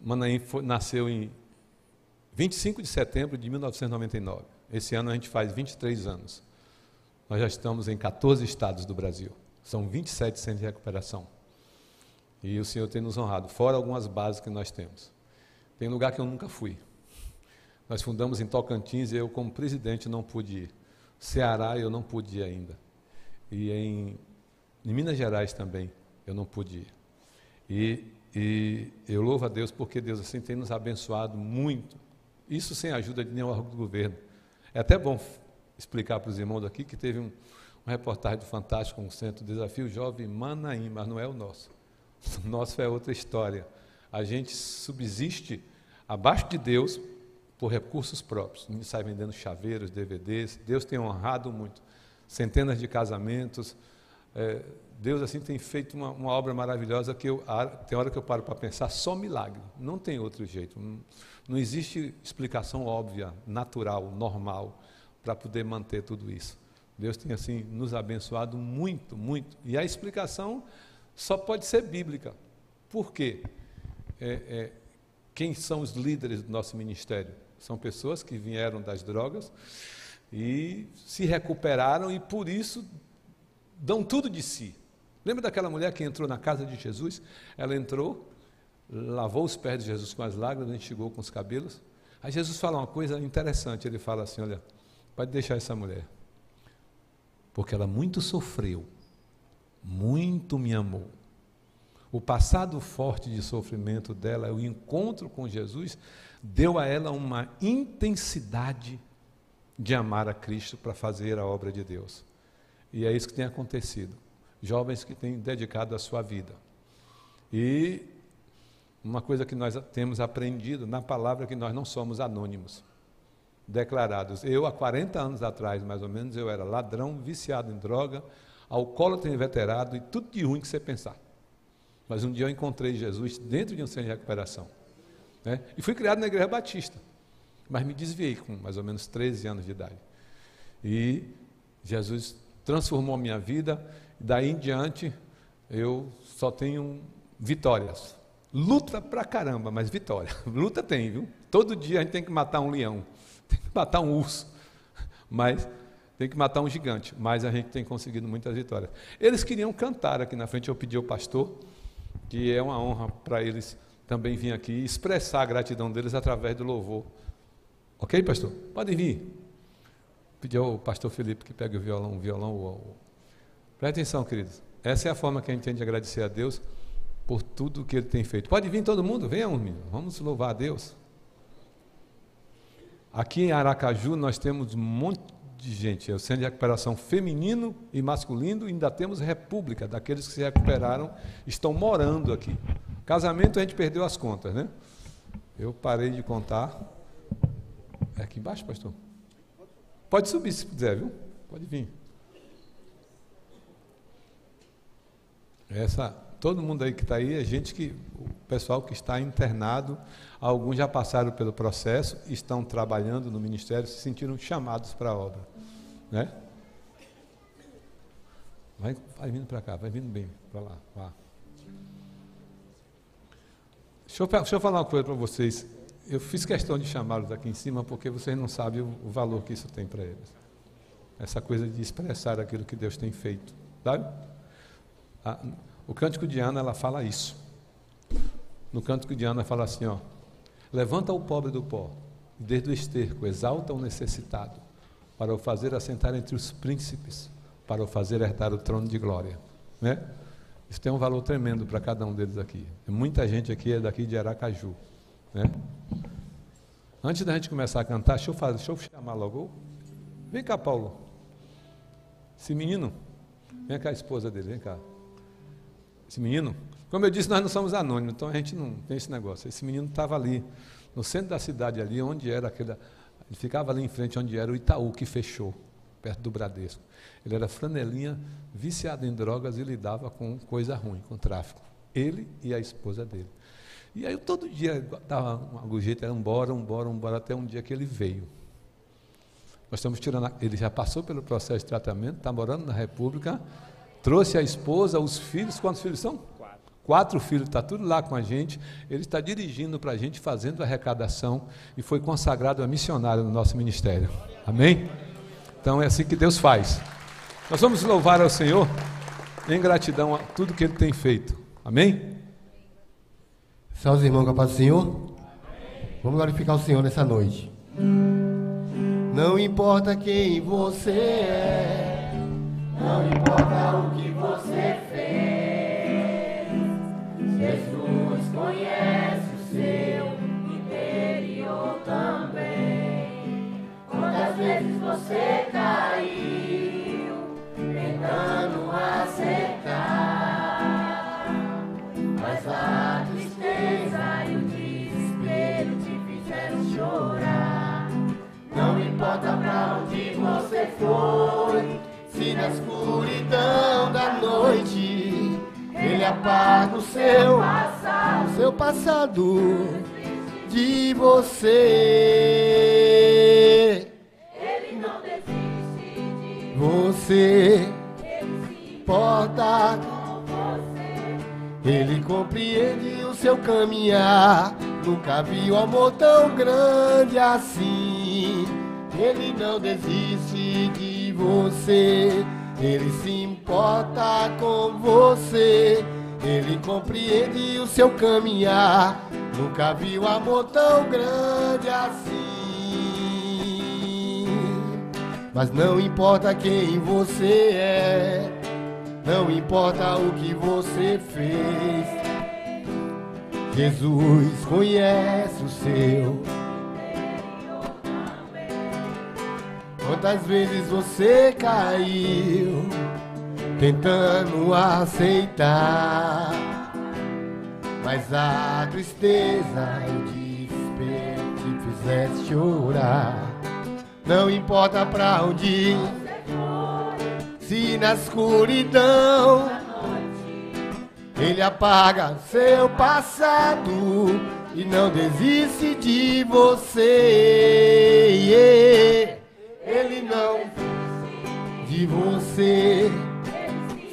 Manaim nasceu em 25 de setembro de 1999. Esse ano a gente faz 23 anos. Nós já estamos em 14 estados do Brasil. São 27 centros de recuperação. E o Senhor tem nos honrado, fora algumas bases que nós temos. Tem lugar que eu nunca fui. Nós fundamos em Tocantins e eu, como presidente, não pude ir. Ceará eu não pude ir ainda. E em Minas Gerais também eu não pude ir. E eu louvo a Deus porque Deus assim tem nos abençoado muito. Isso sem a ajuda de nenhum órgão do governo. É até bom explicar para os irmãos aqui que teve uma reportagem do Fantástico com o Centro Desafio Jovem Manaim, mas não é o nosso. O nosso é outra história. A gente subsiste abaixo de Deus por recursos próprios. A gente sai vendendo chaveiros, DVDs. Deus tem honrado muito. Centenas de casamentos. Deus assim tem feito uma obra maravilhosa que tem hora que eu paro para pensar, só milagre. Não tem outro jeito. Não existe explicação óbvia, natural, normal, para poder manter tudo isso. Deus tem assim nos abençoado muito, muito. E a explicação só pode ser bíblica. Por quê? Quem são os líderes do nosso ministério? São pessoas que vieram das drogas e se recuperaram e por isso dão tudo de si. Lembra daquela mulher que entrou na casa de Jesus? Ela entrou, lavou os pés de Jesus com as lágrimas, enxugou com os cabelos. Aí Jesus fala uma coisa interessante, ele fala assim, olha, pode deixar essa mulher, porque ela muito sofreu, muito me amou. O passado forte de sofrimento dela, o encontro com Jesus, deu a ela uma intensidade de amar a Cristo para fazer a obra de Deus. E é isso que tem acontecido. Jovens que têm dedicado a sua vida. E uma coisa que nós temos aprendido na palavra é que nós não somos anônimos, declarados. Eu, há 40 anos atrás, mais ou menos, eu era ladrão, viciado em droga, alcoólatra inveterado e tudo de ruim que você pensar. Mas um dia eu encontrei Jesus dentro de um centro de recuperação. Né? E fui criado na Igreja Batista, mas me desviei com mais ou menos 13 anos de idade. E Jesus transformou a minha vida, e daí em diante eu só tenho vitórias. Luta pra caramba, mas vitória. Luta tem, viu? Todo dia a gente tem que matar um leão, tem que matar um urso, mas tem que matar um gigante, mas a gente tem conseguido muitas vitórias. Eles queriam cantar aqui na frente, eu pedi ao pastor, que é uma honra para eles também vir aqui e expressar a gratidão deles através do louvor. Ok, pastor? Podem vir. Pedi ao pastor Felipe que pegue o violão. Presta atenção, queridos. Essa é a forma que a gente tem de agradecer a Deus por tudo que Ele tem feito. Pode vir todo mundo? Venham, menino. Vamos louvar a Deus. Aqui em Aracaju nós temos um monte de gente. É o Centro de Recuperação Feminino e Masculino. E ainda temos República, daqueles que se recuperaram, estão morando aqui. Casamento a gente perdeu as contas, né? Eu parei de contar. É aqui embaixo, pastor? Pode subir se quiser, viu? Pode vir. Todo mundo aí que está aí é gente o pessoal que está internado, alguns já passaram pelo processo, estão trabalhando no ministério, se sentiram chamados para a obra. Né? Vai vindo para cá, vai vindo bem para lá. Vá. Deixa eu falar uma coisa para vocês. Eu fiz questão de chamá-los aqui em cima porque vocês não sabem o valor que isso tem para eles. Essa coisa de expressar aquilo que Deus tem feito. Sabe? O Cântico de Ana, ela fala isso. No Cântico de Ana, fala assim, ó, levanta o pobre do pó, e desde o esterco exalta o necessitado, para o fazer assentar entre os príncipes, para o fazer herdar o trono de glória. Né? Isso tem um valor tremendo para cada um deles aqui. Muita gente aqui é daqui de Aracaju. Né? Antes da gente começar a cantar, deixa eu chamar logo. Vem cá, Paulo. Esse menino, vem cá a esposa dele, vem cá. Esse menino, como eu disse, nós não somos anônimos, então a gente não tem esse negócio. Esse menino estava ali, no centro da cidade ali, onde era ele ficava ali em frente onde era o Itaú, que fechou, perto do Bradesco. Ele era franelinha, viciado em drogas e lidava com coisa ruim, com tráfico. Ele e a esposa dele. E aí todo dia dava um jeito, era embora, até um dia que ele veio. Nós estamos tirando, ele já passou pelo processo de tratamento, está morando na República, trouxe a esposa, os filhos, quantos filhos são? 4 filhos, está tudo lá com a gente. Ele está dirigindo para a gente, fazendo arrecadação, e foi consagrado a missionário no nosso ministério. Amém? Então é assim que Deus faz. Nós vamos louvar ao Senhor em gratidão a tudo que Ele tem feito. Amém? Salve os irmãos com a paz do Senhor. Vamos glorificar o Senhor nessa noite. Não importa quem você é, não importa o que você fez, Jesus conhece o seu interior também. Quantas vezes você caiu, tentando acertar, mas a tristeza e o desespero te fizeram chorar. Não importa pra onde você foi, se na escuridão da noite Ele apaga o seu passado de você. Ele não desiste de você, Ele se importa com você. Ele compreende o seu caminhar, nunca viu amor tão grande assim. Ele não desiste de você, Ele se importa com você. Ele compreende o seu caminhar, nunca viu amor tão grande assim. Mas não importa quem você é, não importa o que você fez, Jesus conhece o seu. Quantas vezes você caiu, tentando aceitar, mas a tristeza e o desespero te fizesse chorar. Não importa pra onde, se na escuridão Ele apaga seu passado e não desiste de você. Ele não de você,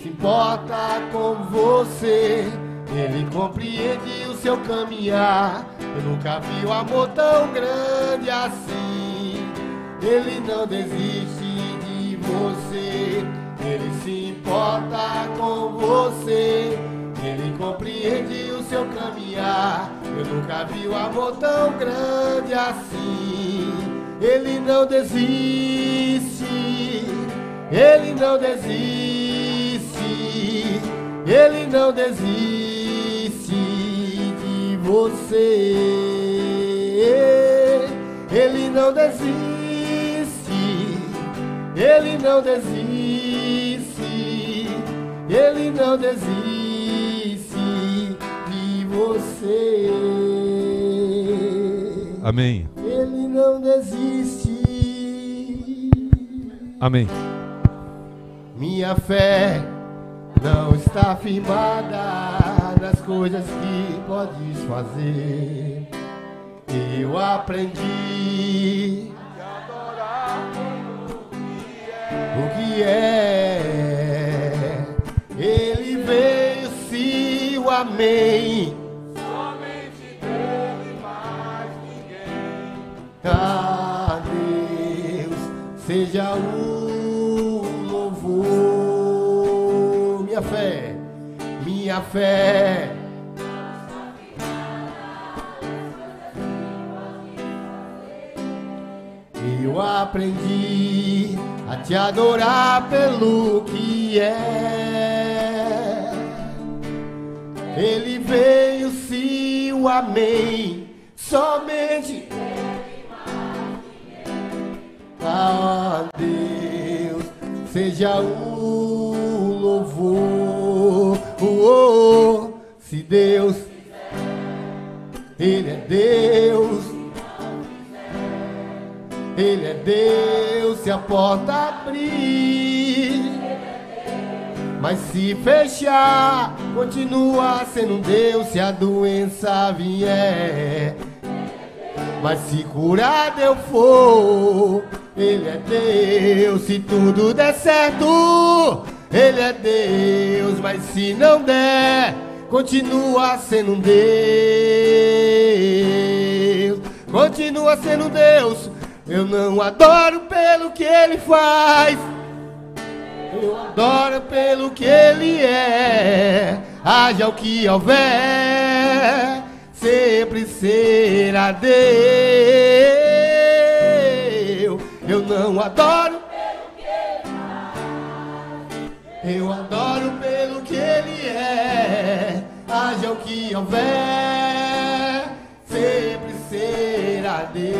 se importa com você. Ele compreende o seu caminhar, eu nunca vi um amor tão grande assim. Ele não desiste de você, Ele se importa com você. Ele compreende o seu caminhar, eu nunca vi um amor tão grande assim. Ele não desiste, Ele não desiste, Ele não desiste de você. Ele não desiste, Ele não desiste, Ele não desiste de você. Amém. Ele não desiste. Amém. Minha fé não está firmada nas coisas que podes fazer. Eu aprendi a adorar o que é. Ele veio, sim, o amém. A Deus seja o louvor. Minha fé, minha fé. Eu aprendi a te adorar pelo que é. Ele veio, sim, o amém. Somente a Deus seja o louvor. Se Deus, Ele é Deus, Ele é Deus. Se a porta abrir, mas se fechar, continua sendo Deus. Se a doença vier, mas se curado eu for, Ele é Deus. Se tudo der certo, Ele é Deus. Mas se não der, continua sendo um Deus. Continua sendo um Deus. Eu não adoro pelo que Ele faz, eu adoro pelo que Ele é. Haja o que houver, sempre será Deus. Eu não adoro pelo que Ele faz, eu adoro pelo que Ele é. Haja o que houver, sempre será Deus.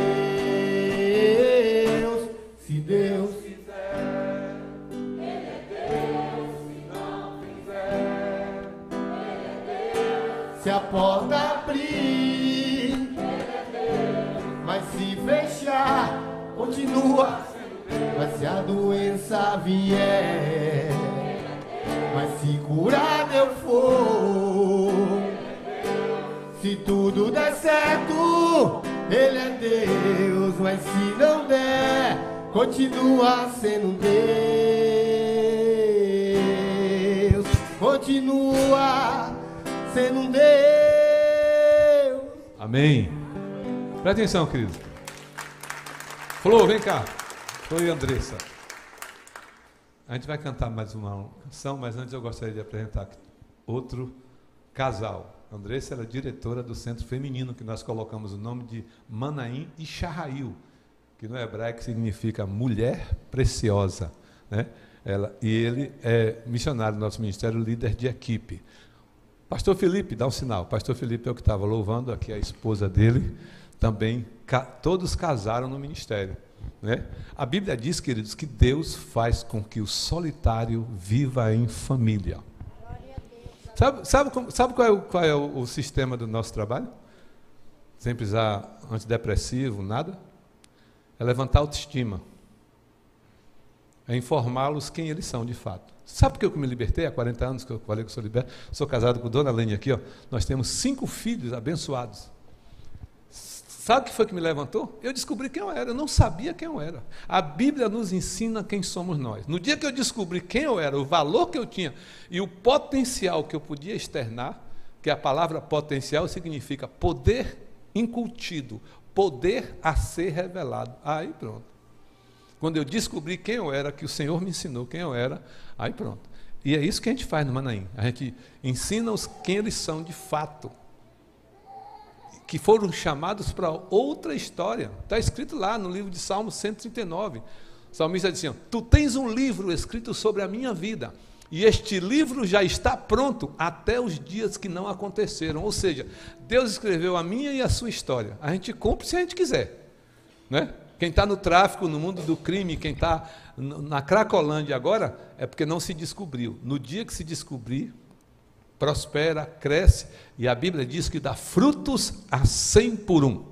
Se Deus quiser, Ele é Deus. Se não quiser, Ele é Deus. Se a porta abrir, Ele é Deus. Mas se fechar, continua sendo Deus. Mas se a doença vier, mas se curado eu for, se tudo der certo, Ele é Deus. Mas se não der, continua sendo Deus. Continua sendo Deus. Amém. Presta atenção, querido. Flor, vem cá. Flor e Andressa. A gente vai cantar mais uma canção, mas antes eu gostaria de apresentar outro casal. A Andressa é diretora do Centro Feminino, que nós colocamos o nome de Manaim e Shahail, que no hebraico significa mulher preciosa, né? E ele é missionário do nosso ministério, líder de equipe. Pastor Felipe, dá um sinal. Pastor Felipe é o que estava louvando, aqui a esposa dele, também, todos casaram no ministério, né? A Bíblia diz, queridos, que Deus faz com que o solitário viva em família. Sabe qual é o sistema do nosso trabalho? Sem precisar antidepressivo, nada. É levantar a autoestima. É informá-los quem eles são de fato. Sabe por que eu me libertei há 40 anos, que eu falei que eu sou liberto? Sou casado com Dona Lene aqui, ó. Nós temos 5 filhos abençoados. Sabe o que foi que me levantou? Eu descobri quem eu era, eu não sabia quem eu era. A Bíblia nos ensina quem somos nós. No dia que eu descobri quem eu era, o valor que eu tinha e o potencial que eu podia externar, que a palavra potencial significa poder incutido, poder a ser revelado. Aí pronto. Quando eu descobri quem eu era, que o Senhor me ensinou quem eu era, aí pronto. E é isso que a gente faz no Manaim. A gente ensina-os quem eles são de fato, que foram chamados para outra história. Está escrito lá no livro de Salmo 139. O salmista diz assim: tu tens um livro escrito sobre a minha vida, e este livro já está pronto até os dias que não aconteceram. Ou seja, Deus escreveu a minha e a sua história. A gente cumpre se a gente quiser, né? Quem está no tráfico, no mundo do crime, quem está na Cracolândia agora, é porque não se descobriu. No dia que se descobrir, prospera, cresce, e a Bíblia diz que dá frutos a 100 por 1.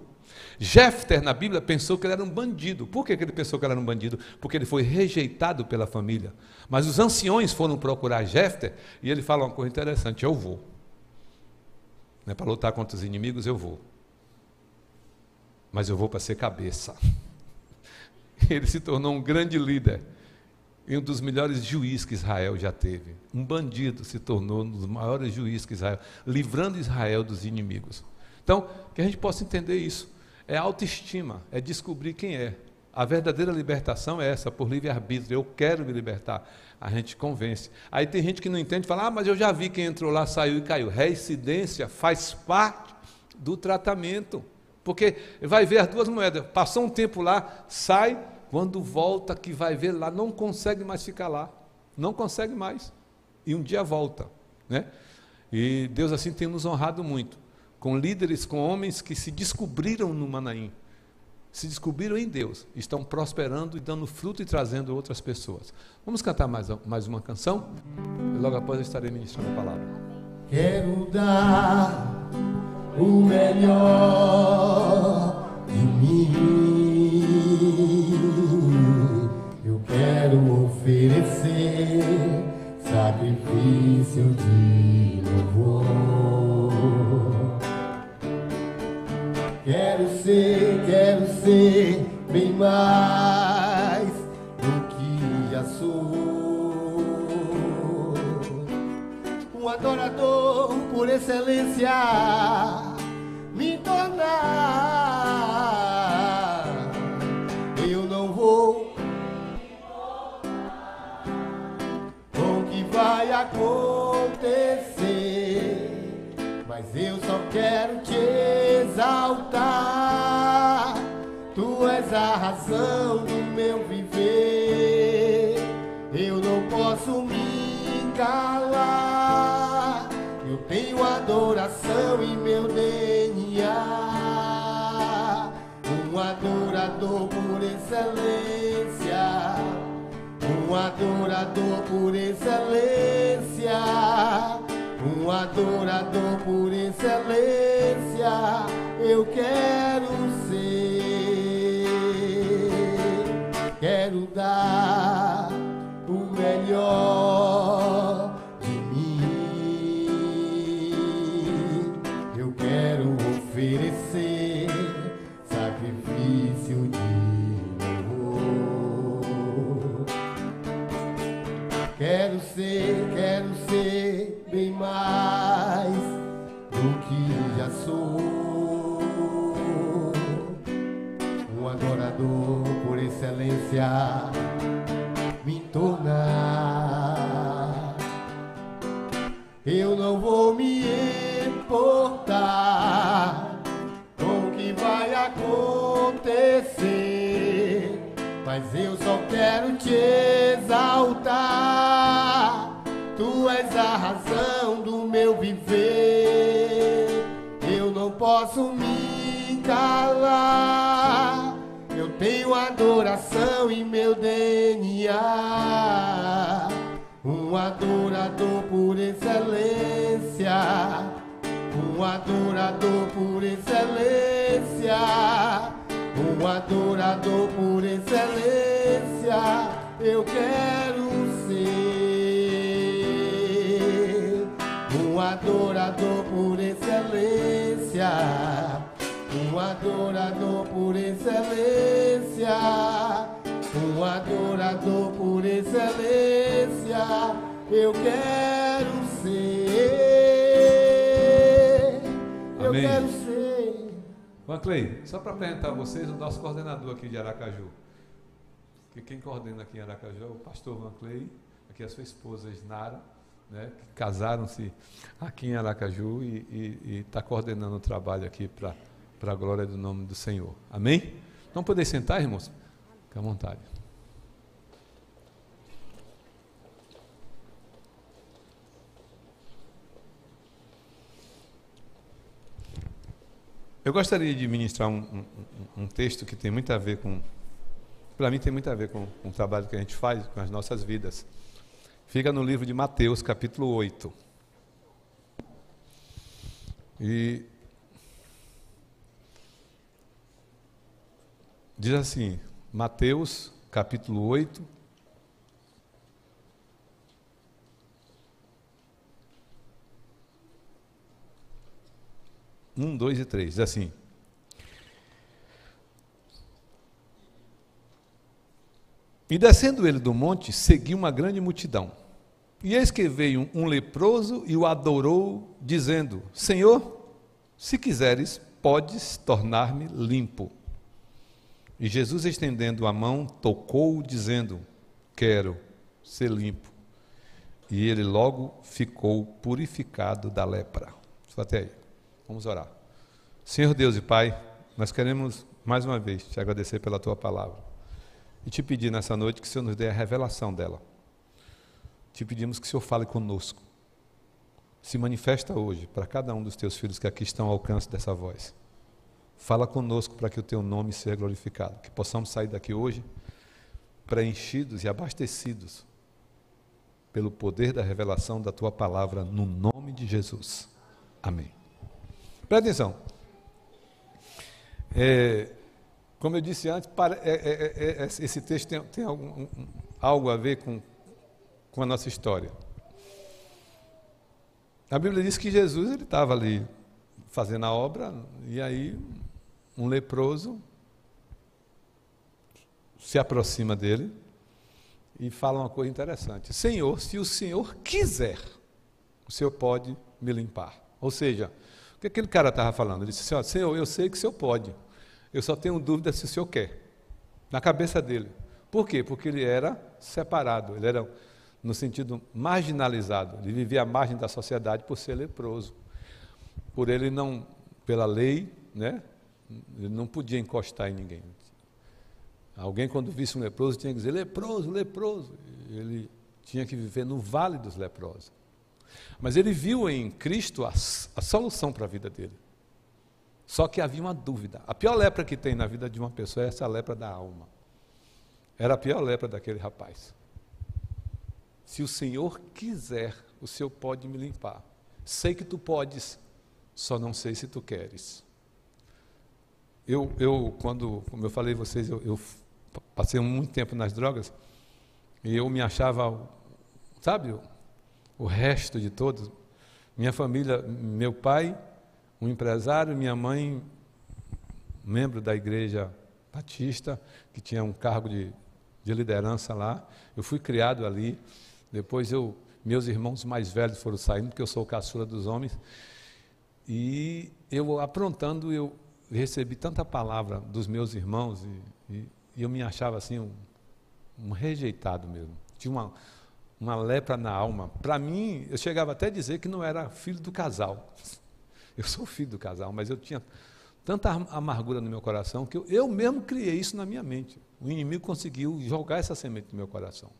Jefter, na Bíblia, pensou que ele era um bandido. Por que ele pensou que ele era um bandido? Porque ele foi rejeitado pela família. Mas os anciões foram procurar Jefter, e ele fala uma coisa interessante: eu vou. Não é para lutar contra os inimigos, eu vou. Mas eu vou para ser cabeça. Ele se tornou um grande líder e um dos melhores juízes que Israel já teve. Um bandido se tornou um dos maiores juízes que Israel, livrando Israel dos inimigos. Então, que a gente possa entender isso. É autoestima, é descobrir quem é. A verdadeira libertação é essa, por livre-arbítrio. Eu quero me libertar. A gente convence. Aí tem gente que não entende e fala: mas eu já vi quem entrou lá, saiu e caiu. Reincidência faz parte do tratamento. Porque vai ver as duas moedas. Passou um tempo lá, sai. Quando volta, que vai ver lá, não consegue mais ficar lá. Não consegue mais. E um dia volta, né? E Deus assim tem nos honrado muito, com líderes, com homens que se descobriram no Manaim, se descobriram em Deus, estão prosperando e dando fruto e trazendo outras pessoas. Vamos cantar mais uma canção? E logo após eu estarei ministrando a palavra. Quero dar o melhor de mim. Eu quero oferecer sacrifício de louvor. Quero ser bem mais do que já sou. Um adorador por excelência me tornar. Eu não vou com o que vai acontecer, mas eu só quero te exaltar. Tu és a razão do meu viver, eu não posso me calar. Eu tenho adoração em meu DNA, um adorador por excelência, um adorador por excelência, um adorador por excelência. Eu quero ser, quero dar o melhor de mim. Eu quero oferecer sacrifício de louvor. Quero ser bem mais do que já sou. Um adorador por excelência me tornar. Eu não vou me importar com o que vai acontecer, mas eu só quero te exaltar. Tu és a razão do meu viver, eu não posso me calar. Eu tenho adoração em meu DNA, um adorador por excelência, um adorador por excelência, um adorador por excelência. Eu quero ser um adorador por excelência, um adorador por excelência, um adorador por excelência. Eu quero ser, eu Amém. quero ser. Vanclei, só para apresentar a vocês o nosso coordenador aqui de Aracaju. Que quem coordena aqui em Aracaju é o pastor Vanclei, aqui a sua esposa Isnara, né, que casaram-se aqui em Aracaju e está coordenando o trabalho aqui para a glória do nome do Senhor. Amém? Não poder sentar, irmãos? Fique à vontade. Eu gostaria de ministrar um texto que tem muito a ver com, para mim tem muito a ver com o trabalho que a gente faz, com as nossas vidas. Fica no livro de Mateus, capítulo 8. E diz assim, Mateus, capítulo 8, um, 2 e 3, diz assim: E descendo ele do monte, seguiu uma grande multidão. E eis que veio um leproso e o adorou, dizendo: Senhor, se quiseres, podes tornar-me limpo. E Jesus, estendendo a mão, tocou-o, dizendo: Quero ser limpo. E ele logo ficou purificado da lepra. Só até aí. Vamos orar. Senhor Deus e Pai, nós queremos mais uma vez te agradecer pela tua palavra e te pedir nessa noite que o Senhor nos dê a revelação dela. Te pedimos que o Senhor fale conosco. Se manifesta hoje para cada um dos teus filhos que aqui estão ao alcance dessa voz. Fala conosco para que o teu nome seja glorificado, que possamos sair daqui hoje preenchidos e abastecidos pelo poder da revelação da tua palavra, no nome de Jesus. Amém. Presta atenção. Como eu disse antes, esse texto tem algo a ver com a nossa história. A Bíblia diz que Jesus estava ali fazendo a obra, e aí um leproso se aproxima dele e fala uma coisa interessante: Senhor, se o Senhor quiser, Senhor pode me limpar. Ou seja, o que aquele cara estava falando? Ele disse assim, Senhor, eu sei que o Senhor pode, eu só tenho dúvida se o Senhor quer. Na cabeça dele. Por quê? Porque ele era separado, ele era, no sentido, marginalizado. Ele vivia à margem da sociedade por ser leproso. Por ele não, pela lei, né, ele não podia encostar em ninguém. Alguém, quando visse um leproso, tinha que dizer, leproso, leproso. Ele tinha que viver no vale dos leprosos. Mas ele viu em Cristo a solução para a vida dele. Só que havia uma dúvida. A pior lepra que tem na vida de uma pessoa é essa lepra da alma. Era a pior lepra daquele rapaz. Se o Senhor quiser, o Senhor pode me limpar. Sei que tu podes, só não sei se tu queres. Quando, como eu falei a vocês, eu passei muito tempo nas drogas, e eu me achava, sabe, o resto de todos. Minha família, meu pai, um empresário, minha mãe, membro da igreja batista, que tinha um cargo de liderança lá. Eu fui criado ali. Depois meus irmãos mais velhos foram saindo, porque eu sou o caçula dos homens. E eu aprontando, eu recebi tanta palavra dos meus irmãos e eu me achava assim um rejeitado mesmo. Tinha uma lepra na alma. Para mim, eu chegava até a dizer que não era filho do casal. Eu sou filho do casal, mas eu tinha tanta amargura no meu coração que eu mesmo criei isso na minha mente. O inimigo conseguiu jogar essa semente no meu coração.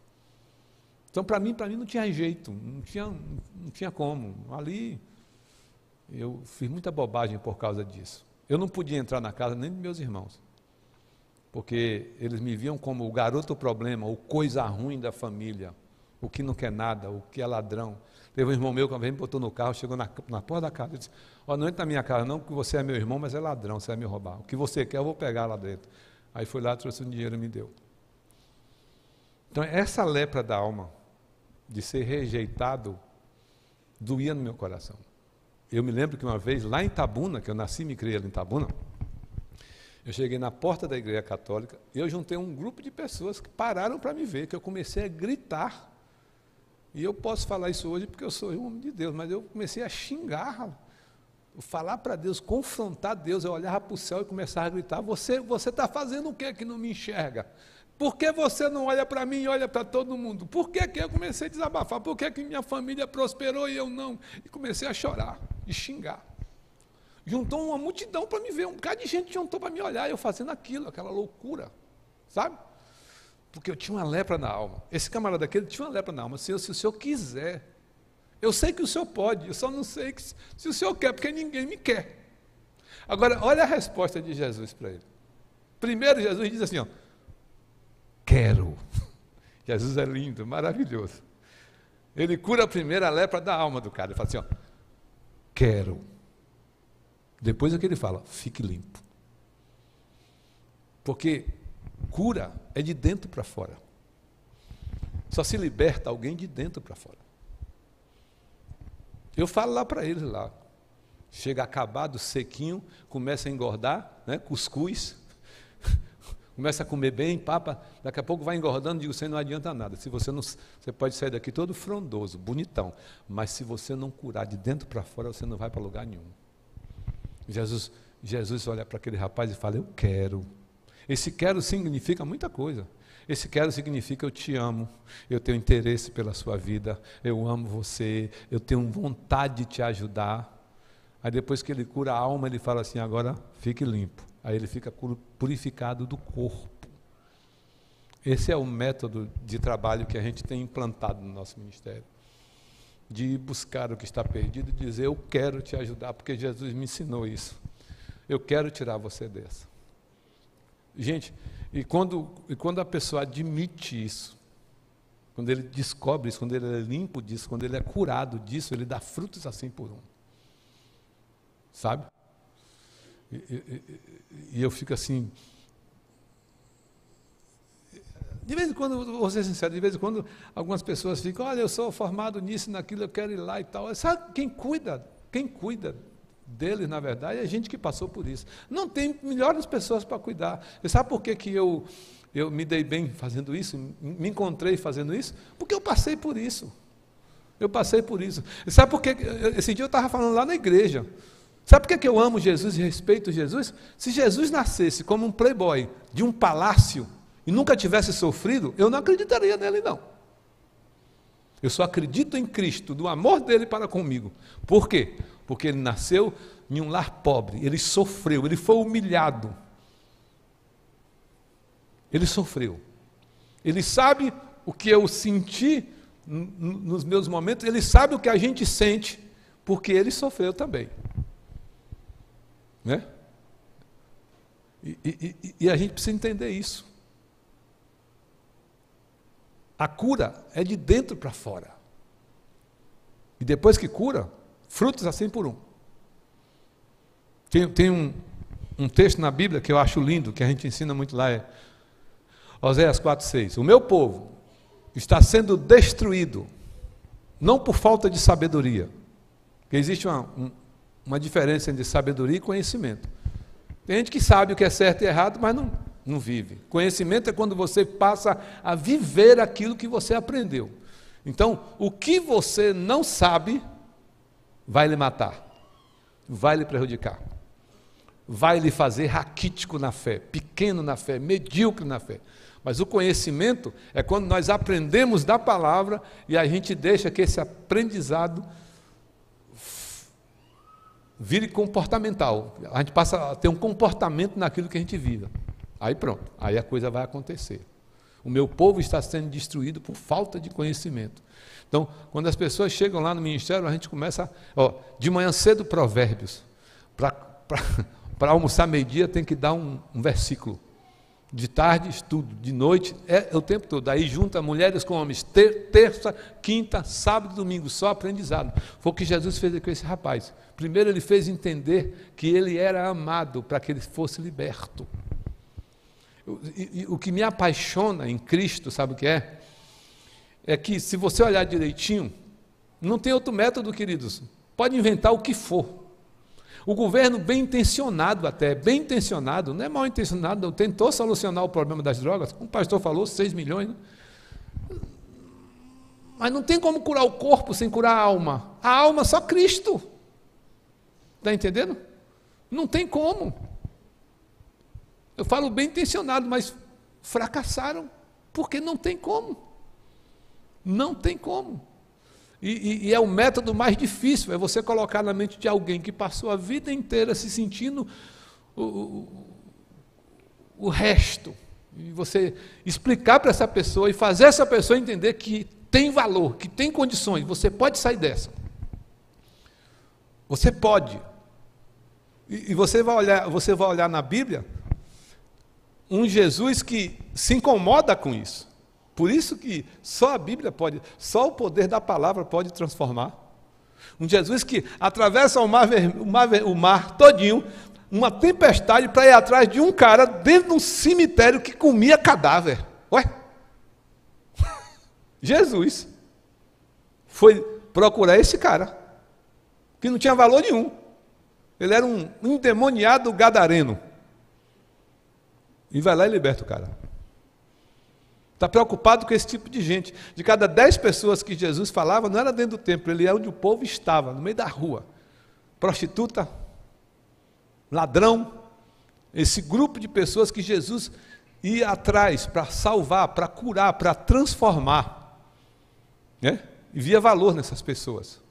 Então, para mim não tinha jeito, não tinha como. Ali, eu fiz muita bobagem por causa disso. Eu não podia entrar na casa nem dos meus irmãos, porque eles me viam como o garoto problema, o coisa ruim da família, o que não quer nada, o que é ladrão. Teve um irmão meu que uma vez me botou no carro, chegou na porta da casa e disse, não entra na minha casa não, porque você é meu irmão, mas é ladrão, você vai me roubar. O que você quer eu vou pegar lá dentro. Aí foi lá, trouxe um dinheiro e me deu. Então essa lepra da alma, de ser rejeitado, doía no meu coração. Eu me lembro que uma vez, lá em Itabuna, que eu nasci e me criei ali em Itabuna, eu cheguei na porta da igreja católica e eu juntei um grupo de pessoas que pararam para me ver, que eu comecei a gritar. E eu posso falar isso hoje porque eu sou um homem de Deus, mas eu comecei a xingar, falar para Deus, confrontar Deus. Eu olhava para o céu e começava a gritar, você está fazendo o que não me enxerga? Por que você não olha para mim e olha para todo mundo? Por que eu comecei a desabafar? Por que minha família prosperou e eu não? E comecei a chorar e xingar. Juntou uma multidão para me ver, um bocado de gente juntou para me olhar, eu fazendo aquilo, aquela loucura, sabe? Porque eu tinha uma lepra na alma. Esse camarada aquele tinha uma lepra na alma. Se o senhor quiser, eu sei que o senhor pode, eu só não sei se o senhor quer, porque ninguém me quer. Agora, olha a resposta de Jesus para ele. Primeiro, Jesus diz assim, quero. Jesus é lindo, maravilhoso. Ele cura primeiro a lepra da alma do cara. Ele fala assim, quero. Depois é que ele fala, fique limpo. Porque cura é de dentro para fora. Só se liberta alguém de dentro para fora. Eu falo lá para eles lá. Chega acabado, sequinho, começa a engordar, né, cuscuz, começa a comer bem, papa, daqui a pouco vai engordando, digo, você não adianta nada. Você pode sair daqui todo frondoso, bonitão, mas se você não curar de dentro para fora, você não vai para lugar nenhum. Jesus olha para aquele rapaz e fala, eu quero. Esse quero significa muita coisa. Esse quero significa eu te amo, eu tenho interesse pela sua vida, eu amo você, eu tenho vontade de te ajudar. Aí depois que ele cura a alma, ele fala assim, agora fique limpo. Aí ele fica purificado do corpo. Esse é o método de trabalho que a gente tem implantado no nosso ministério. De ir buscar o que está perdido e dizer, eu quero te ajudar, porque Jesus me ensinou isso. Eu quero tirar você dessa. Gente, e quando a pessoa admite isso, quando ele descobre isso, quando ele é limpo disso, quando ele é curado disso, ele dá frutos assim por um. Sabe? E eu fico assim... De vez em quando, vou ser sincero, de vez em quando algumas pessoas ficam, olha, eu sou formado nisso, naquilo, eu quero ir lá e tal. Sabe quem cuida deles, na verdade, é gente que passou por isso. Não tem melhores pessoas para cuidar. Você sabe por que eu me dei bem fazendo isso? Me encontrei fazendo isso? Porque eu passei por isso. Eu passei por isso. E sabe por que? Esse dia eu estava falando lá na igreja. Sabe por que eu amo Jesus e respeito Jesus? Se Jesus nascesse como um playboy de um palácio e nunca tivesse sofrido, eu não acreditaria nele, não. Eu só acredito em Cristo, do amor dele para comigo. Por quê? Porque ele nasceu em um lar pobre, ele sofreu, ele foi humilhado. Ele sofreu. Ele sabe o que eu senti nos meus momentos, ele sabe o que a gente sente, porque ele sofreu também. Né? E a gente precisa entender isso. A cura é de dentro para fora. E depois que cura, frutos assim por um. Tem um texto na Bíblia que eu acho lindo, que a gente ensina muito lá, é Oséias 4,6. O meu povo está sendo destruído, não por falta de sabedoria, porque existe uma diferença entre sabedoria e conhecimento. Tem gente que sabe o que é certo e errado, mas não vive. Conhecimento é quando você passa a viver aquilo que você aprendeu. Então, o que você não sabe vai lhe matar, vai lhe prejudicar, vai lhe fazer raquítico na fé, pequeno na fé, medíocre na fé. Mas o conhecimento é quando nós aprendemos da palavra e a gente deixa que esse aprendizado vire comportamental. A gente passa a ter um comportamento naquilo que a gente vive. Aí pronto, aí a coisa vai acontecer. O meu povo está sendo destruído por falta de conhecimento. Então, quando as pessoas chegam lá no ministério, a gente começa, de manhã cedo, Provérbios. Para almoçar meio-dia tem que dar um versículo. De tarde, estudo. De noite, é o tempo todo. Aí junta mulheres com homens. Terça, quinta, sábado e domingo. Só aprendizado. Foi o que Jesus fez com esse rapaz. Primeiro ele fez entender que ele era amado para que ele fosse liberto. O que me apaixona em Cristo, sabe o que é? É que se você olhar direitinho, não tem outro método, queridos. Pode inventar o que for. O governo bem intencionado até, bem intencionado, não é mal intencionado, tentou solucionar o problema das drogas, como o pastor falou, 6 milhões, né? Mas não tem como curar o corpo sem curar a alma. A alma só Cristo. Está entendendo? Não tem como. Eu falo bem intencionado, mas fracassaram, porque não tem como. Não tem como. E é o método mais difícil, é você colocar na mente de alguém que passou a vida inteira se sentindo o resto. E você explicar para essa pessoa e fazer essa pessoa entender que tem valor, que tem condições, você pode sair dessa. Você pode. E você vai olhar na Bíblia um Jesus que se incomoda com isso. Por isso que só a Bíblia pode, só o poder da palavra pode transformar. Um Jesus que atravessa o mar todinho, uma tempestade para ir atrás de um cara dentro de um cemitério que comia cadáver. Ué? Jesus foi procurar esse cara, que não tinha valor nenhum. Ele era um endemoniado gadareno. E vai lá e liberta o cara. Está preocupado com esse tipo de gente. De cada 10 pessoas que Jesus falava, não era dentro do templo, ele era onde o povo estava, no meio da rua. Prostituta, ladrão, esse grupo de pessoas que Jesus ia atrás para salvar, para curar, para transformar. Né? E via valor nessas pessoas.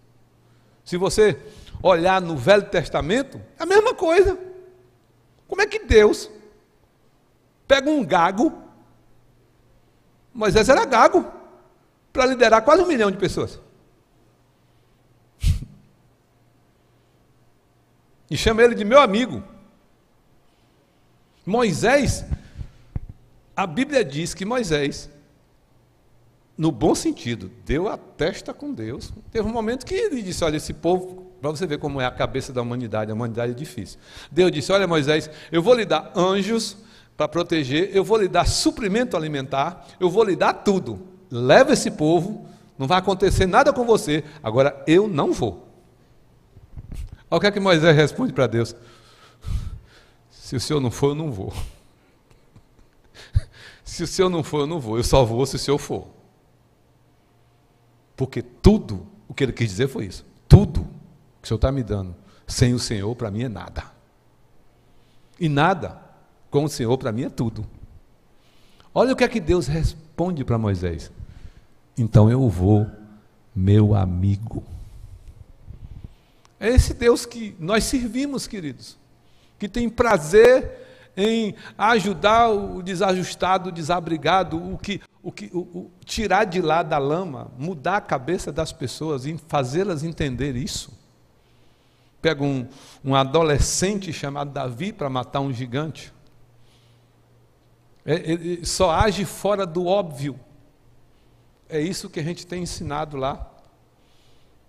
Se você olhar no Velho Testamento, é a mesma coisa. Como é que Deus pega um gago? Moisés era gago para liderar quase 1 milhão de pessoas. E chama ele de meu amigo. Moisés, a Bíblia diz que Moisés, no bom sentido, deu a testa com Deus. Teve um momento que ele disse, olha, esse povo, para você ver como é a cabeça da humanidade, a humanidade é difícil. Deus disse, olha Moisés, eu vou lhe dar anjos para proteger, eu vou lhe dar suprimento alimentar, eu vou lhe dar tudo. Leva esse povo, não vai acontecer nada com você, agora eu não vou. Olha o que é que Moisés responde para Deus. Se o senhor não for, eu não vou. Se o senhor não for, eu não vou. Eu só vou se o senhor for. Porque tudo, o que ele quis dizer foi isso. Tudo que o Senhor está me dando, sem o Senhor, para mim é nada. E nada, com o Senhor, para mim é tudo. Olha o que é que Deus responde para Moisés. Então eu vou, meu amigo. É esse Deus que nós servimos, queridos, que tem prazer em ajudar o desajustado, o desabrigado, tirar de lá da lama, mudar a cabeça das pessoas e fazê-las entender isso. Pega um adolescente chamado Davi para matar um gigante. Ele só age fora do óbvio. É isso que a gente tem ensinado lá,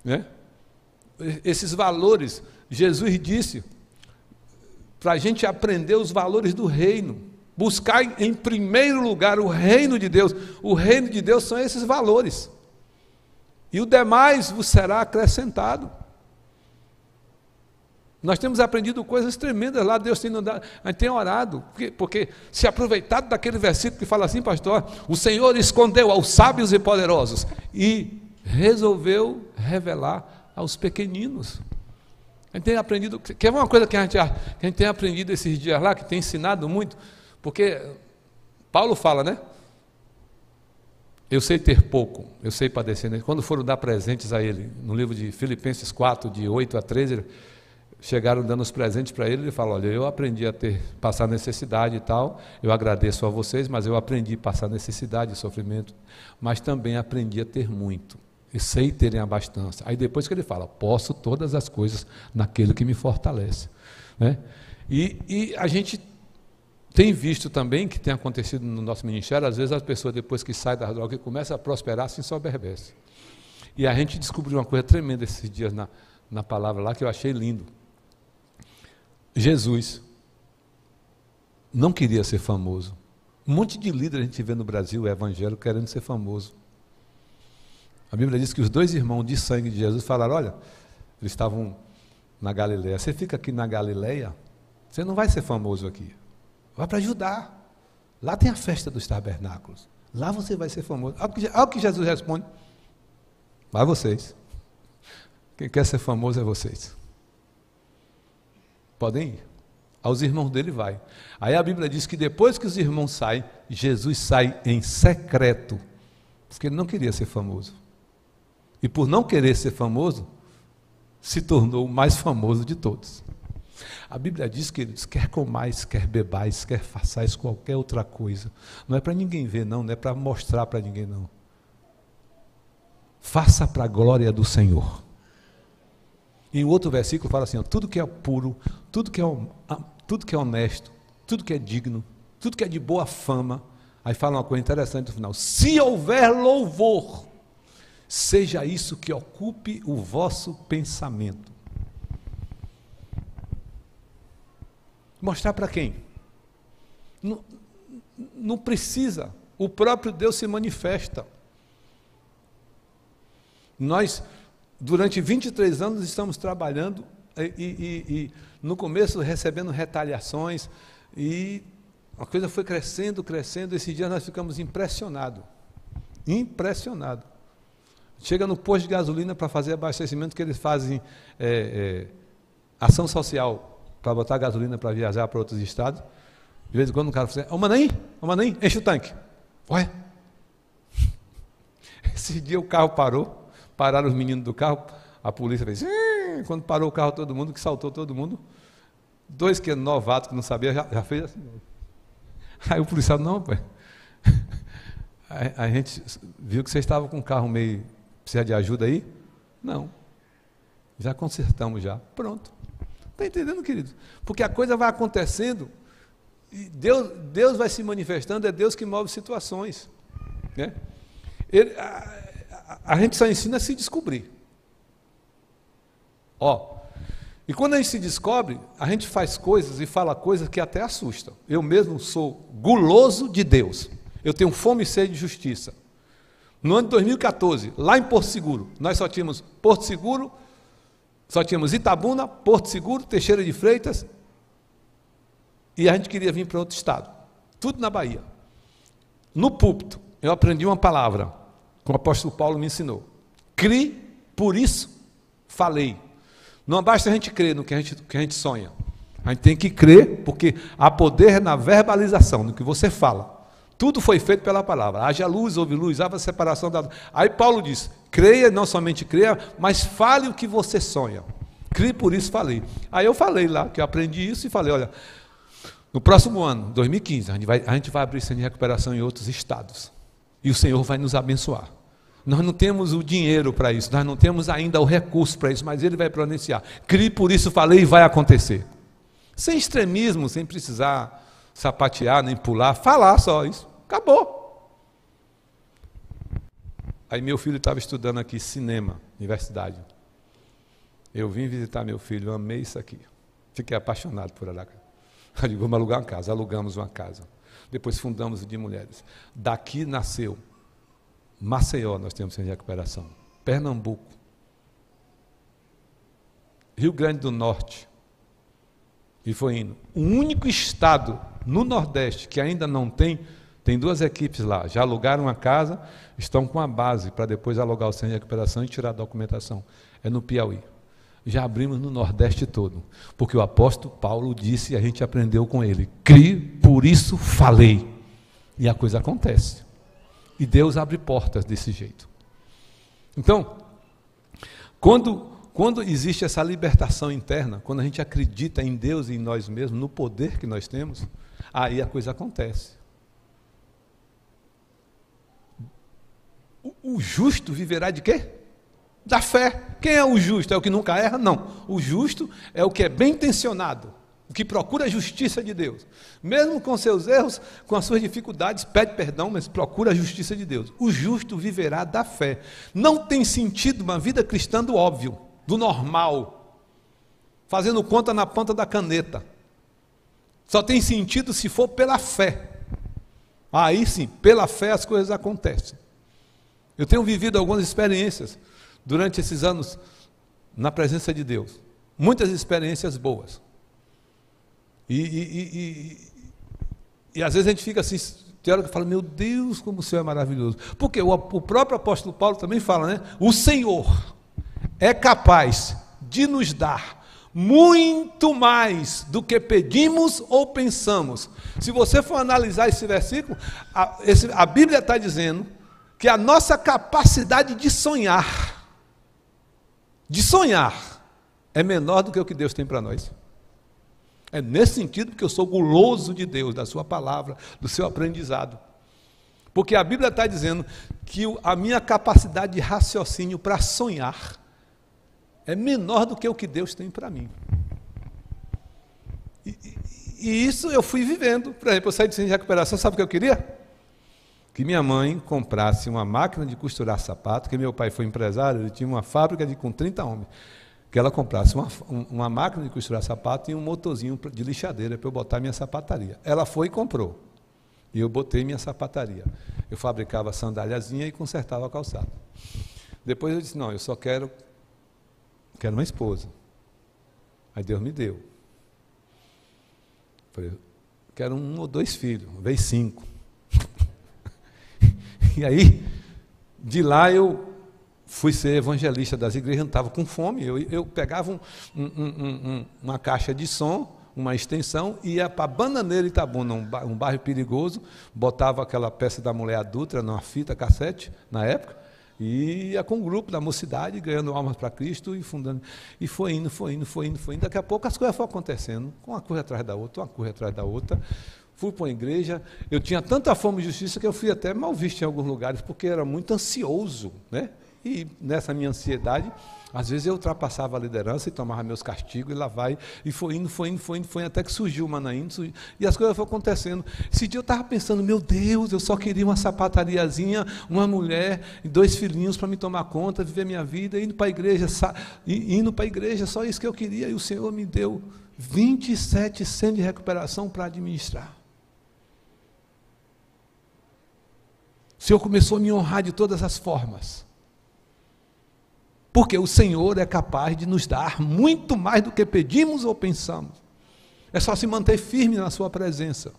né? Esses valores, Jesus disse para a gente aprender os valores do reino, buscar em primeiro lugar o reino de Deus. O reino de Deus são esses valores, e o demais vos será acrescentado. Nós temos aprendido coisas tremendas lá, Deus tem nos dado, a gente tem orado, porque se aproveitado daquele versículo que fala assim, pastor, o Senhor escondeu aos sábios e poderosos, e resolveu revelar aos pequeninos. A gente tem aprendido, que é uma coisa que a gente tem aprendido esses dias lá, que tem ensinado muito, porque Paulo fala, né? Eu sei ter pouco, eu sei padecer. Né? Quando foram dar presentes a ele, no livro de Filipenses 4, de 8 a 13, chegaram dando os presentes para ele, ele fala, olha, eu aprendi a passar necessidade e tal, eu agradeço a vocês, mas eu aprendi a passar necessidade e sofrimento, mas também aprendi a ter muito. E sei terem abastança. Aí depois que ele fala, posso todas as coisas naquele que me fortalece. Né? E a gente tem visto também, que tem acontecido no nosso ministério, às vezes as pessoas depois que saem da droga e começam a prosperar, se ensoberbecem. E a gente descobriu uma coisa tremenda esses dias na palavra lá, que eu achei lindo. Jesus não queria ser famoso. Um monte de líder a gente vê no Brasil, o evangelho, querendo ser famoso. A Bíblia diz que os dois irmãos de sangue de Jesus falaram, olha, eles estavam na Galileia, você fica aqui na Galileia, você não vai ser famoso aqui, vai para Judá, lá tem a festa dos tabernáculos, lá você vai ser famoso. Olha o que Jesus responde, vai vocês, quem quer ser famoso é vocês, podem ir. Aos irmãos dele vai. Aí a Bíblia diz que depois que os irmãos saem, Jesus sai em secreto, porque ele não queria ser famoso. E por não querer ser famoso, se tornou o mais famoso de todos. A Bíblia diz, queridos, quer comais, quer bebais, quer façais qualquer outra coisa. Não é para ninguém ver, não é para mostrar para ninguém, não. Faça para a glória do Senhor. Em outro versículo fala assim, ó, tudo que é puro, tudo que é honesto, tudo que é digno, tudo que é de boa fama. Aí fala uma coisa interessante no final, se houver louvor, seja isso que ocupe o vosso pensamento. Mostrar para quem? Não precisa, o próprio Deus se manifesta. Nós, durante 23 anos, estamos trabalhando e no começo recebendo retaliações, e a coisa foi crescendo, esses dias nós ficamos impressionados. Chega no posto de gasolina para fazer abastecimento, que eles fazem ação social para botar gasolina para viajar para outros estados. De vez em quando o cara fala assim, ô Manaim, enche o tanque. Ué? Esse dia o carro pararam os meninos do carro, a polícia fez, quando parou o carro todo mundo, que saltou todo mundo, 2 que é novato, que não sabia, já fez assim. Aí o policial, não, pai. A gente viu que vocês estavam com um carro meio, precisa de ajuda aí? Não. Já consertamos já. Pronto. Está entendendo, querido? Porque a coisa vai acontecendo, e Deus vai se manifestando, é Deus que move situações. Né? A gente só ensina a se descobrir. E quando a gente se descobre, a gente faz coisas e fala coisas que até assustam. Eu mesmo sou guloso de Deus. Eu tenho fome e sede de justiça. No ano de 2014, lá em Porto Seguro, nós só tínhamos Porto Seguro, só tínhamos Itabuna, Porto Seguro, Teixeira de Freitas, e a gente queria vir para outro estado. Tudo na Bahia. No púlpito, eu aprendi uma palavra que o apóstolo Paulo me ensinou. Crie, por isso falei. Não basta a gente crer no que a gente sonha. A gente tem que crer, porque há poder na verbalização, no que você fala. Tudo foi feito pela palavra. Haja luz, houve luz, haja separação da luz. Aí Paulo diz, creia, não somente creia, mas fale o que você sonha. Crie, por isso falei. Aí eu falei lá, que eu aprendi isso e falei, olha, no próximo ano, 2015, a gente vai abrir centro de recuperação em outros estados. E o Senhor vai nos abençoar. Nós não temos o dinheiro para isso, nós não temos ainda o recurso para isso, mas Ele vai pronunciar. Crie, por isso falei, e vai acontecer. Sem extremismo, sem precisar sapatear, nem pular, falar só isso. Acabou. Aí meu filho estava estudando aqui cinema, universidade. Eu vim visitar meu filho, eu amei isso aqui. Fiquei apaixonado por Aracaju. Eu digo, vamos alugar uma casa. Alugamos uma casa. Depois fundamos o de mulheres. Daqui nasceu Maceió, nós temos centro de recuperação. Pernambuco. Rio Grande do Norte. E foi indo. O único estado no Nordeste que ainda não tem 2 equipes lá. Já alugaram uma casa, estão com a base para depois alugar o centro de recuperação e tirar a documentação. É no Piauí. Já abrimos no Nordeste todo, porque o apóstolo Paulo disse e a gente aprendeu com ele, crie, por isso falei, e a coisa acontece, e Deus abre portas desse jeito. Então, quando existe essa libertação interna, quando a gente acredita em Deus e em nós mesmos, no poder que nós temos, aí a coisa acontece. O justo viverá de quê? Da fé. Quem é o justo? É o que nunca erra? Não. O justo é o que é bem intencionado, o que procura a justiça de Deus. Mesmo com seus erros, com as suas dificuldades, pede perdão, mas procura a justiça de Deus. O justo viverá da fé. Não tem sentido uma vida cristã do óbvio, do normal, fazendo conta na ponta da caneta. Só tem sentido se for pela fé. Aí sim, pela fé as coisas acontecem. Eu tenho vivido algumas experiências durante esses anos na presença de Deus. Muitas experiências boas. E às vezes a gente fica assim, tem hora que fala, meu Deus, como o Senhor é maravilhoso. Porque o próprio apóstolo Paulo também fala, né? O Senhor é capaz de nos dar muito mais do que pedimos ou pensamos. Se você for analisar esse versículo, a Bíblia está dizendo que a nossa capacidade de sonhar é menor do que o que Deus tem para nós. É nesse sentido que eu sou guloso de Deus, da sua palavra, do seu aprendizado. Porque a Bíblia está dizendo que a minha capacidade de raciocínio para sonhar é menor do que o que Deus tem para mim. E isso eu fui vivendo. Por exemplo, eu saí de centro de recuperação, sabe o que eu queria? Que minha mãe comprasse uma máquina de costurar sapato, que meu pai foi empresário, ele tinha uma fábrica com 30 homens, que ela comprasse uma máquina de costurar sapato e um motorzinho de lixadeira para eu botar minha sapataria. Ela foi e comprou, e eu botei minha sapataria. Eu fabricava sandáliazinha e consertava calçado. Depois eu disse, não, eu só quero uma esposa. Aí Deus me deu. Falei, quero 1 ou 2 filhos, veio 5. E aí, de lá eu fui ser evangelista das igrejas, não estava com fome, eu pegava uma caixa de som, uma extensão, ia para Bananeira Itabuna, um bairro perigoso, botava aquela peça da mulher adulta numa fita cassete, na época, e ia com um grupo da mocidade, ganhando almas para Cristo e fundando. E foi indo. Daqui a pouco as coisas foram acontecendo, uma coisa atrás da outra. Fui para uma igreja, eu tinha tanta fome de justiça que eu fui até mal visto em alguns lugares, porque era muito ansioso, né? E nessa minha ansiedade, às vezes eu ultrapassava a liderança e tomava meus castigos e lá vai, e foi indo, até que surgiu o Manaim, e as coisas foram acontecendo. Esse dia eu estava pensando, meu Deus, eu só queria uma sapatariazinha, uma mulher e 2 filhinhos para me tomar conta, viver minha vida, indo para a igreja, só isso que eu queria, e o Senhor me deu 27 centros de recuperação para administrar. O Senhor começou a me honrar de todas as formas. Porque o Senhor é capaz de nos dar muito mais do que pedimos ou pensamos. É só se manter firme na sua presença.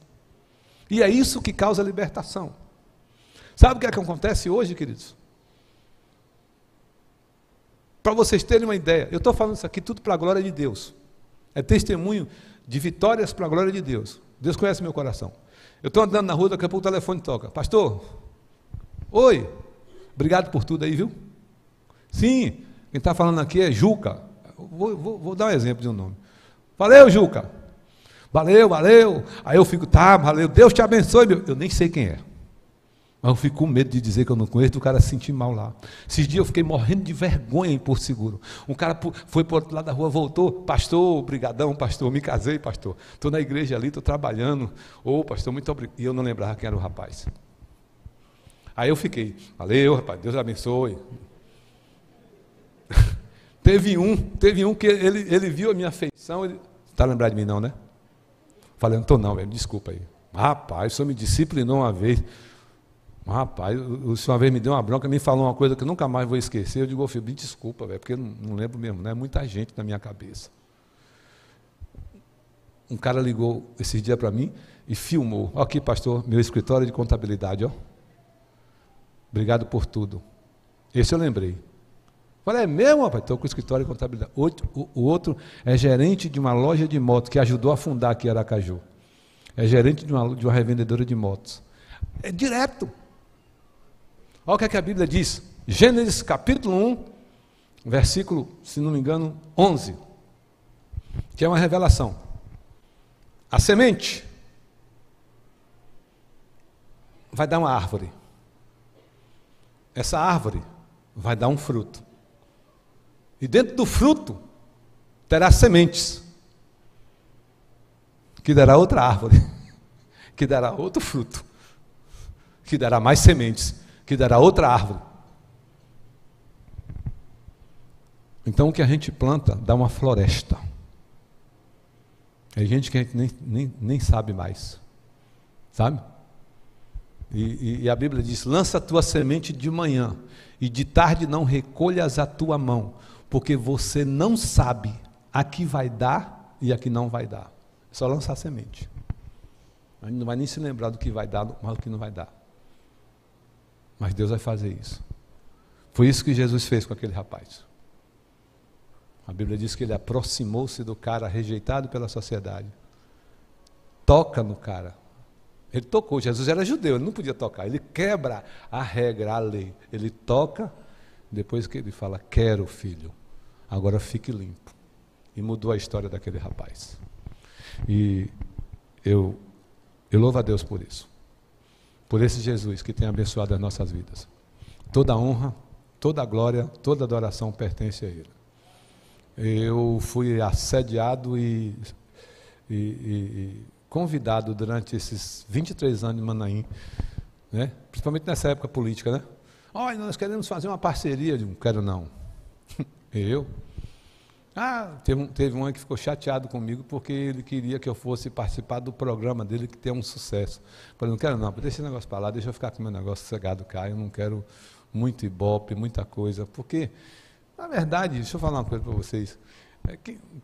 E é isso que causa libertação. Sabe o que é que acontece hoje, queridos? Para vocês terem uma ideia, eu estou falando isso aqui tudo para a glória de Deus. É testemunho de vitórias para a glória de Deus. Deus conhece meu coração. Eu estou andando na rua, daqui a pouco o telefone toca. Pastor, oi, obrigado por tudo aí, viu? Sim, quem está falando aqui é Juca. Vou dar um exemplo de um nome. Valeu, Juca. Valeu. Aí eu fico, tá, valeu, Deus te abençoe, meu. Eu nem sei quem é. Mas eu fico com medo de dizer que eu não conheço, o cara se sentir mal lá. Esses dias eu fiquei morrendo de vergonha em Porto Seguro. Um cara foi para o outro lado da rua, voltou, pastor, brigadão, pastor, me casei, pastor. Estou na igreja ali, estou trabalhando. Ô, pastor, muito obrigado. E eu não lembrava quem era o rapaz. Aí eu fiquei, valeu, rapaz, Deus abençoe. Teve um que ele viu a minha afeição, ele... Está lembrado de mim não, né? Falei, não estou não, velho, desculpa aí. Rapaz, o senhor me disciplinou uma vez. Rapaz, o senhor uma vez me deu uma bronca, me falou uma coisa que eu nunca mais vou esquecer. Eu digo, ô filho, me desculpa, velho, porque eu não lembro mesmo, não é muita gente na minha cabeça. Um cara ligou esses dias para mim e filmou. Ó, aqui, pastor, meu escritório de contabilidade, ó. Obrigado por tudo. Esse eu lembrei. Falei, é mesmo, rapaz? Estou com o escritório de contabilidade. O outro é gerente de uma loja de motos que ajudou a fundar aqui em Aracaju. É gerente de uma revendedora de motos. É direto. Olha o que é que a Bíblia diz. Gênesis capítulo 1, versículo, se não me engano, 11. Que é uma revelação. A semente vai dar uma árvore. Essa árvore vai dar um fruto. E dentro do fruto terá sementes, que dará outra árvore, que dará outro fruto, que dará mais sementes, que dará outra árvore. Então o que a gente planta dá uma floresta. É gente que a gente nem sabe mais, sabe? E a Bíblia diz, lança a tua semente de manhã, e de tarde não recolhas a tua mão, porque você não sabe a que vai dar e a que não vai dar. É só lançar a semente. A gente não vai nem se lembrar do que vai dar, mas do que não vai dar. Mas Deus vai fazer isso. Foi isso que Jesus fez com aquele rapaz. A Bíblia diz que ele aproximou-se do cara rejeitado pela sociedade. Toca no cara. Ele tocou. Jesus era judeu, ele não podia tocar. Ele quebra a regra, a lei. Ele toca, depois que ele fala, quero, filho, agora fique limpo. E mudou a história daquele rapaz. E eu louvo a Deus por isso. Por esse Jesus que tem abençoado as nossas vidas. Toda a honra, toda a glória, toda a adoração pertence a Ele. Eu fui assediado e convidado durante esses 23 anos de Manaim, né? Principalmente nessa época política, né? Olha, nós queremos fazer uma parceria. Eu digo, não quero não. Eu? Teve um que ficou chateado comigo porque ele queria que eu fosse participar do programa dele que tem um sucesso. Eu falei, não quero não, deixa esse negócio para lá, deixa eu ficar com o meu negócio sossegado cá, eu não quero muito ibope, muita coisa, porque, na verdade, deixa eu falar uma coisa para vocês,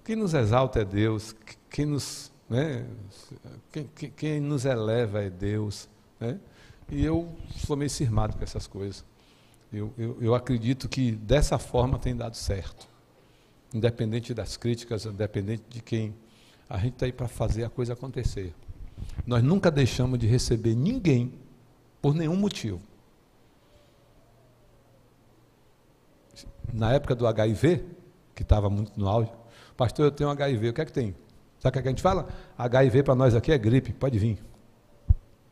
quem nos exalta é Deus, quem nos eleva é Deus, né? E eu sou meio cismado com essas coisas. Eu acredito que dessa forma tem dado certo. Independente das críticas, independente de quem, a gente está aí para fazer a coisa acontecer. Nós nunca deixamos de receber ninguém por nenhum motivo. Na época do HIV, que estava muito no auge, pastor, eu tenho HIV, o que é que tem? Sabe o que a gente fala? HIV para nós aqui é gripe, pode vir.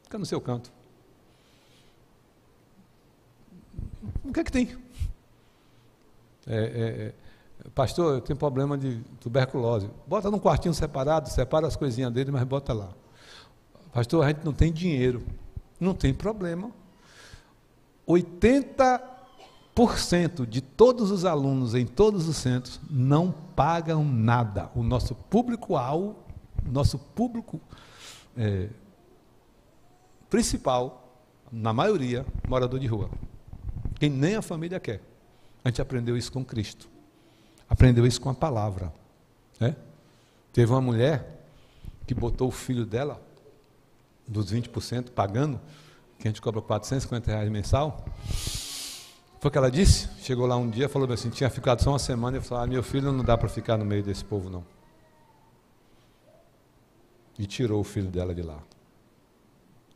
Fica no seu canto. O que é que tem? Pastor, eu tenho problema de tuberculose. Bota num quartinho separado, separa as coisinhas dele, mas bota lá. Pastor, a gente não tem dinheiro. Não tem problema. 80% de todos os alunos em todos os centros não pagam nada. O nosso público-alvo, nosso público principal, na maioria, morador de rua. Quem nem a família quer. A gente aprendeu isso com Cristo. Aprendeu isso com a palavra, né? Teve uma mulher que botou o filho dela, dos 20%, pagando, que a gente cobra R$450 mensal, Foi o que ela disse? Chegou lá um dia, falou assim, tinha ficado só uma semana, e falou, meu filho não dá para ficar no meio desse povo não. E tirou o filho dela de lá.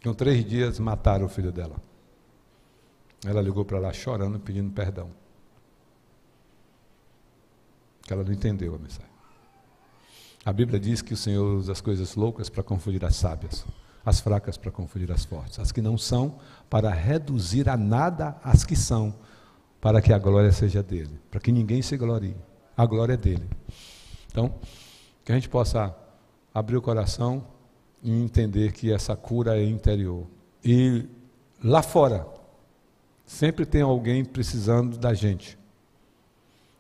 Com 3 dias mataram o filho dela. Ela ligou para lá chorando, pedindo perdão. Porque ela não entendeu a mensagem. A Bíblia diz que o Senhor usa as coisas loucas para confundir as sábias, as fracas para confundir as fortes, as que não são para reduzir a nada as que são, para que a glória seja dele, para que ninguém se glorie. A glória é dele. Então, que a gente possa abrir o coração e entender que essa cura é interior. E lá fora, sempre tem alguém precisando da gente.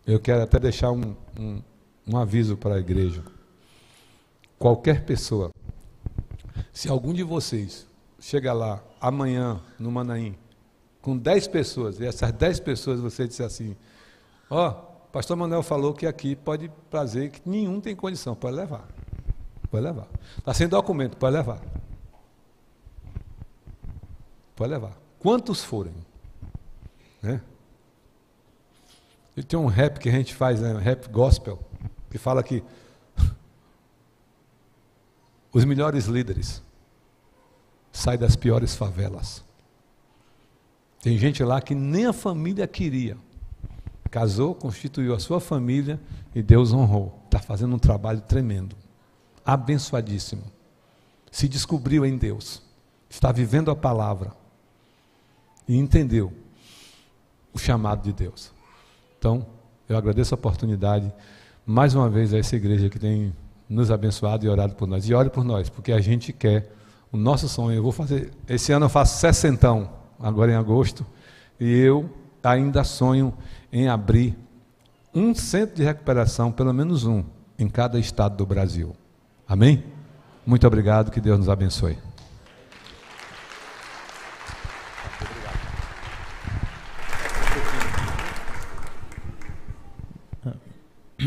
Eu quero até deixar um aviso para a igreja. Qualquer pessoa, se algum de vocês chega lá amanhã no Manaim, com 10 pessoas, e essas 10 pessoas você disser assim, pastor Manuel falou que aqui pode trazer, que nenhum tem condição, pode levar. Pode levar. Está sem documento, pode levar. Pode levar. Quantos forem? Né? E tem um rap que a gente faz, né? Rap gospel, que fala que os melhores líderes saem das piores favelas. Tem gente lá que nem a família queria. Casou, constituiu a sua família e Deus honrou. Está fazendo um trabalho tremendo. Abençoadíssimo. Se descobriu em Deus. Está vivendo a palavra. E entendeu o chamado de Deus. Então, eu agradeço a oportunidade, mais uma vez, a essa igreja que tem nos abençoado e orado por nós. E ore por nós, porque a gente quer o nosso sonho. Eu vou fazer, esse ano eu faço 60, agora em agosto, e eu ainda sonho em abrir um centro de recuperação, pelo menos um, em cada estado do Brasil. Amém? Muito obrigado, que Deus nos abençoe.